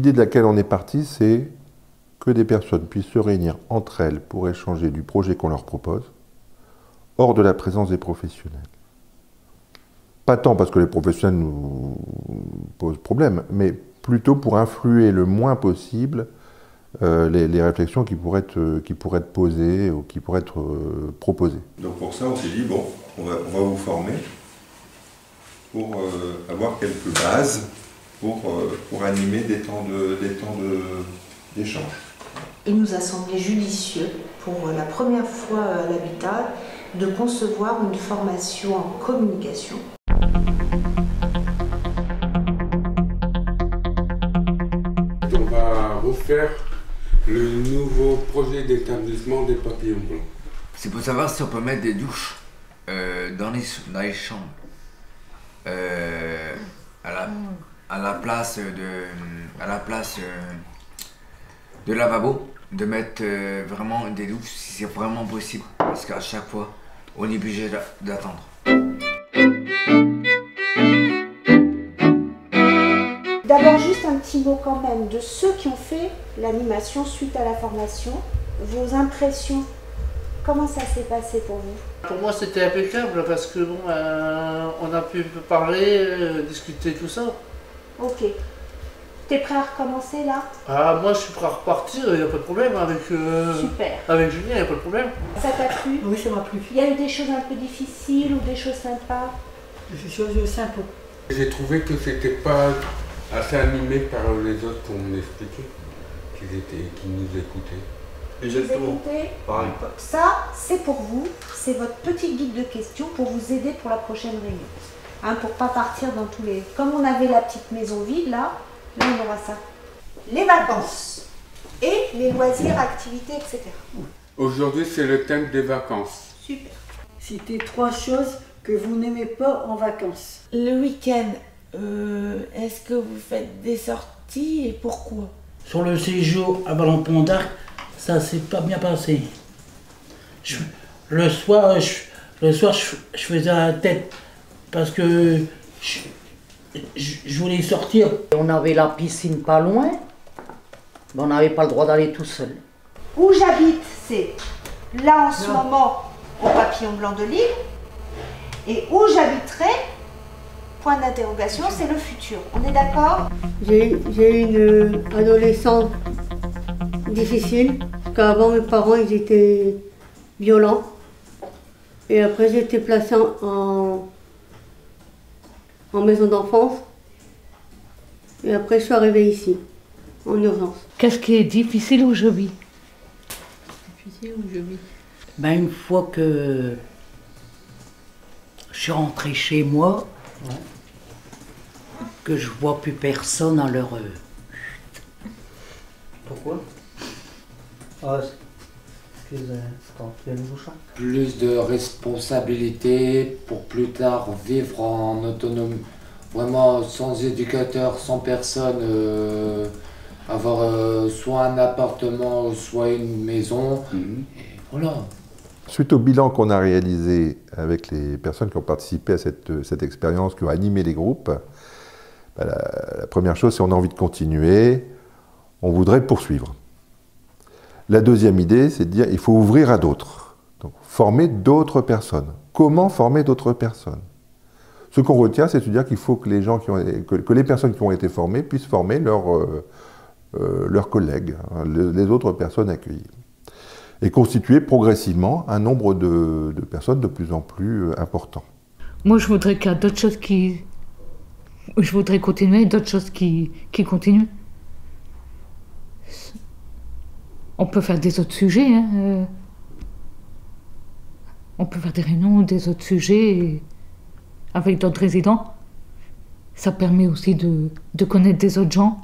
l'idée de laquelle on est parti, c'est que des personnes puissent se réunir entre elles pour échanger du projet qu'on leur propose, hors de la présence des professionnels. Pas tant parce que les professionnels nous posent problème, mais plutôt pour influer le moins possible les réflexions qui pourraient être posées ou qui pourraient être proposées. Donc pour ça, on s'est dit, bon, on va vous former pour avoir quelques bases pour animer des temps d'échange. Il nous a semblé judicieux, pour la première fois à l'Habitat, de concevoir une formation en communication. On va refaire le nouveau projet d'établissement des papillons blancs. C'est pour savoir si on peut mettre des douches dans les chambres. À la place de lavabo, de mettre vraiment des douches si c'est vraiment possible. Parce qu'à chaque fois, on est obligé d'attendre. D'abord, juste un petit mot quand même de ceux qui ont fait l'animation suite à la formation. Vos impressions, comment ça s'est passé pour vous? Pour moi, c'était impeccable parce que bon, on a pu parler, discuter, tout ça. Ok. T'es prêt à recommencer là? Ah, moi, je suis prêt à repartir, il n'y a pas de problème avec, Super. Avec Julien, il n'y a pas de problème. Ça t'a plu? Oui, ça m'a plu. Il y a eu des choses un peu difficiles ou des choses sympas? Des choses sympas. J'ai trouvé que c'était pas assez animé par les autres qu'on m'expliquait, qui nous écoutaient. Exactement. Pareil. Ça, c'est pour vous, c'est votre petit guide de questions pour vous aider pour la prochaine réunion. Hein, pour pas partir dans tous les... Comme on avait la petite maison vide là on aura ça. Les vacances et les loisirs, activités, etc. Aujourd'hui, c'est le thème des vacances. Super. Citez 3 choses que vous n'aimez pas en vacances. Le week-end, est-ce que vous faites des sorties et pourquoi? Sur le séjour à Ballon-Pont d'Arc, ça s'est pas bien passé. Le soir, je faisais la tête parce que je voulais sortir. On avait la piscine pas loin, mais on n'avait pas le droit d'aller tout seul. Où j'habite, c'est là en ce moment au Papillon Blanc de Lille. Et où j'habiterai, point d'interrogation, c'est le futur. On est d'accord? J'ai eu une adolescence difficile, parce qu'avant mes parents ils étaient violents. Et après j'ai été placée en maison d'enfance. Et après je suis arrivée ici, en urgence. Qu'est-ce qui est difficile où je vis? Difficile où je vis? Ben, une fois que je suis rentrée chez moi, que je vois plus personne à l'heure. Pourquoi? Ah, il y a un nouveau chat. Plus de responsabilités pour plus tard vivre en autonomie, vraiment sans éducateur, sans personne, avoir soit un appartement, soit une maison, et voilà. Suite au bilan qu'on a réalisé avec les personnes qui ont participé à cette expérience, qui ont animé les groupes, la première chose, c'est qu'on a envie de continuer, on voudrait poursuivre. La deuxième idée, c'est de dire qu'il faut ouvrir à d'autres. Donc, former d'autres personnes. Comment former d'autres personnes? Ce qu'on retient, c'est de dire qu'il faut que les personnes qui ont été formées puissent former leurs collègues, hein, les autres personnes accueillies. Et constituer progressivement un nombre de personnes de plus en plus important. Moi, je voudrais qu'il y ait d'autres choses qui... Je voudrais continuer, d'autres choses qui continuent. On peut faire des autres sujets. Hein. On peut faire des réunions, des autres sujets avec d'autres résidents. Ça permet aussi de connaître des autres gens.